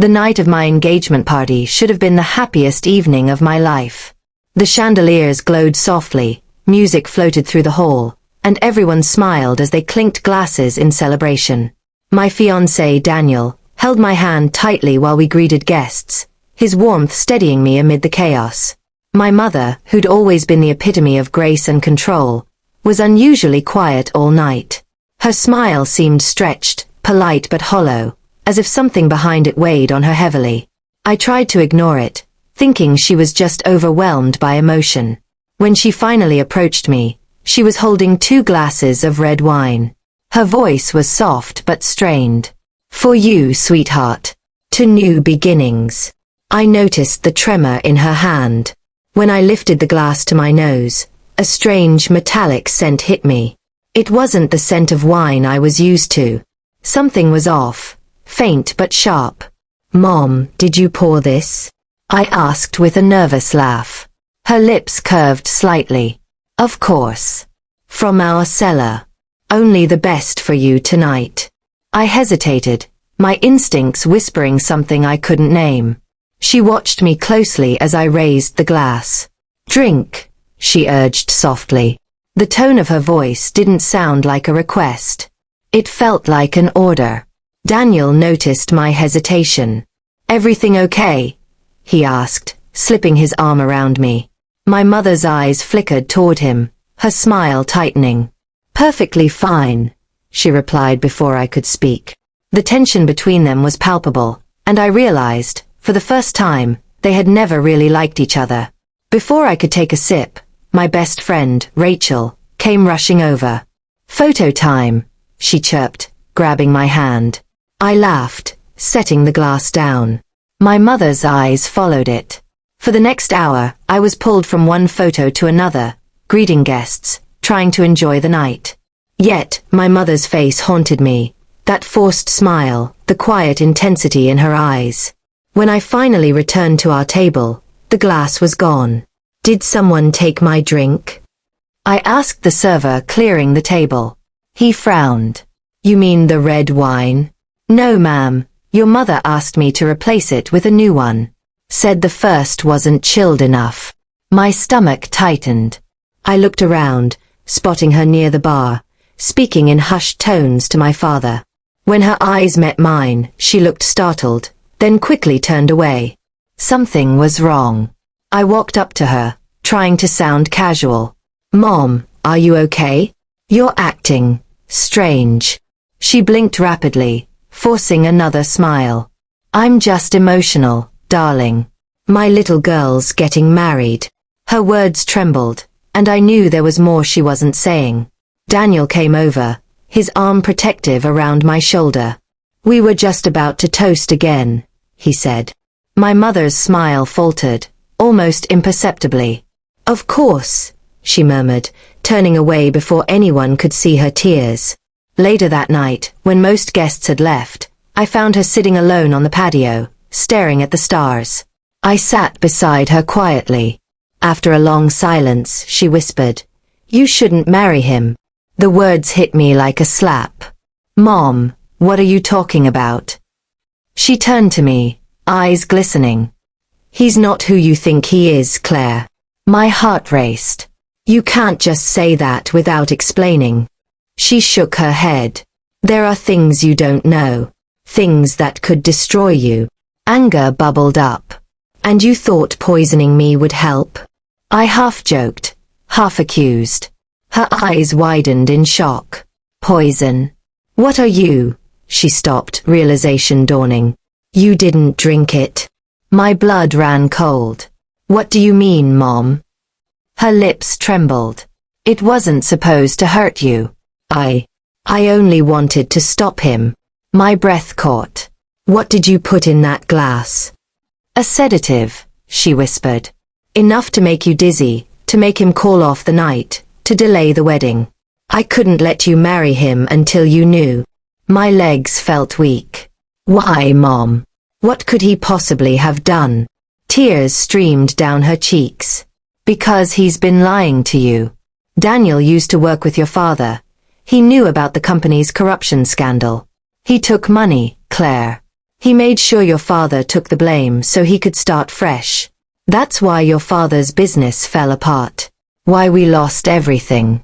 The night of my engagement party should have been the happiest evening of my life. The chandeliers glowed softly, music floated through the hall, and everyone smiled as they clinked glasses in celebration. My fiancé, Daniel, held my hand tightly while we greeted guests, his warmth steadying me amid the chaos. My mother, who'd always been the epitome of grace and control, was unusually quiet all night. Her smile seemed stretched, polite but hollow, as if something behind it weighed on her heavily. I tried to ignore it, thinking she was just overwhelmed by emotion. When she finally approached me, she was holding 2 glasses of red wine. Her voice was soft but strained. "For you, sweetheart. To new beginnings." I noticed the tremor in her hand. When I lifted the glass to my nose, a strange metallic scent hit me. It wasn't the scent of wine I was used to. Something was off, faint but sharp. "Mom, did you pour this?" I asked with a nervous laugh. Her lips curved slightly. "Of course. From our cellar. Only the best for you tonight." I hesitated, my instincts whispering something I couldn't name. She watched me closely as I raised the glass. "Drink," she urged softly. The tone of her voice didn't sound like a request. It felt like an order. Daniel noticed my hesitation. "Everything okay?" he asked, slipping his arm around me. My mother's eyes flickered toward him, her smile tightening. "Perfectly fine," she replied before I could speak. The tension between them was palpable, and I realized, for the first time, they had never really liked each other. Before I could take a sip, my best friend, Rachel, came rushing over. "Photo time," she chirped, grabbing my hand. I laughed, setting the glass down. My mother's eyes followed it. For the next hour, I was pulled from one photo to another, greeting guests, trying to enjoy the night. Yet, my mother's face haunted me, that forced smile, the quiet intensity in her eyes. When I finally returned to our table, the glass was gone. "Did someone take my drink?" I asked the server, clearing the table. He frowned. "You mean the red wine?" "No, ma'am. Your mother asked me to replace it with a new one. Said the first wasn't chilled enough." My stomach tightened. I looked around, spotting her near the bar, speaking in hushed tones to my father. When her eyes met mine, she looked startled, then quickly turned away. Something was wrong. I walked up to her, trying to sound casual. "Mom, are you okay? You're acting strange." She blinked rapidly, forcing another smile. "I'm just emotional, darling. My little girl's getting married." Her words trembled, and I knew there was more she wasn't saying. Daniel came over, his arm protective around my shoulder. "We were just about to toast again," he said. My mother's smile faltered, almost imperceptibly. "Of course," she murmured, turning away before anyone could see her tears. Later that night, when most guests had left, I found her sitting alone on the patio, staring at the stars. I sat beside her quietly. After a long silence, she whispered, "You shouldn't marry him." The words hit me like a slap. "Mom, what are you talking about?" She turned to me, eyes glistening. "He's not who you think he is, Claire." My heart raced. "You can't just say that without explaining." She shook her head. "There are things you don't know. Things that could destroy you." Anger bubbled up. "And you thought poisoning me would help?" I half joked, half accused. Her eyes widened in shock. "Poison? What are you?" She stopped, realization dawning. "You didn't drink it." My blood ran cold. "What do you mean, Mom?" Her lips trembled. "It wasn't supposed to hurt you. I only wanted to stop him." My breath caught. "What did you put in that glass?" "A sedative," she whispered. "Enough to make you dizzy, to make him call off the night, to delay the wedding. I couldn't let you marry him until you knew." My legs felt weak. "Why, Mom? What could he possibly have done?" Tears streamed down her cheeks. "Because he's been lying to you. Daniel used to work with your father. He knew about the company's corruption scandal. He took money, Claire. He made sure your father took the blame so he could start fresh. That's why your father's business fell apart. Why we lost everything.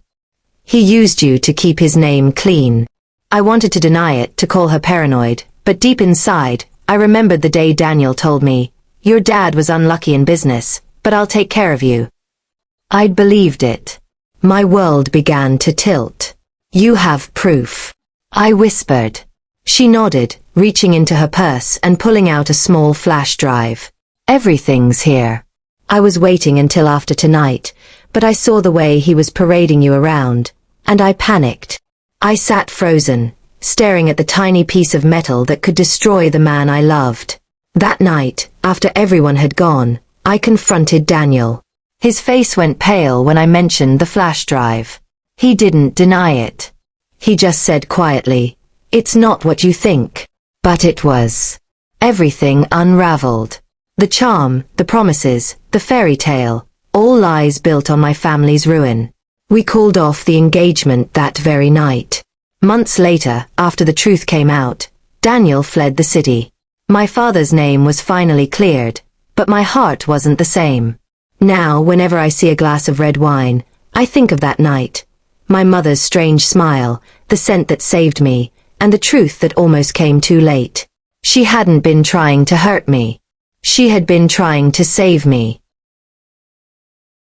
He used you to keep his name clean. I wanted to deny it, to call her paranoid, but deep inside, I remembered the day Daniel told me, "Your dad was unlucky in business, but I'll take care of you." I'd believed it. My world began to tilt. "You have proof?" I whispered. She nodded, reaching into her purse and pulling out a small flash drive. "Everything's here." I was waiting until after tonight, but I saw the way he was parading you around, and I panicked. I sat frozen, staring at the tiny piece of metal that could destroy the man I loved. That night, after everyone had gone, I confronted Daniel. His face went pale when I mentioned the flash drive. He didn't deny it. He just said quietly, "It's not what you think." But it was. Everything unraveled. The charm, the promises, the fairy tale, all lies built on my family's ruin. We called off the engagement that very night. Months later, after the truth came out, Daniel fled the city. My father's name was finally cleared, but my heart wasn't the same. Now, whenever I see a glass of red wine, I think of that night. My mother's strange smile, the scent that saved me, and the truth that almost came too late. She hadn't been trying to hurt me. She had been trying to save me.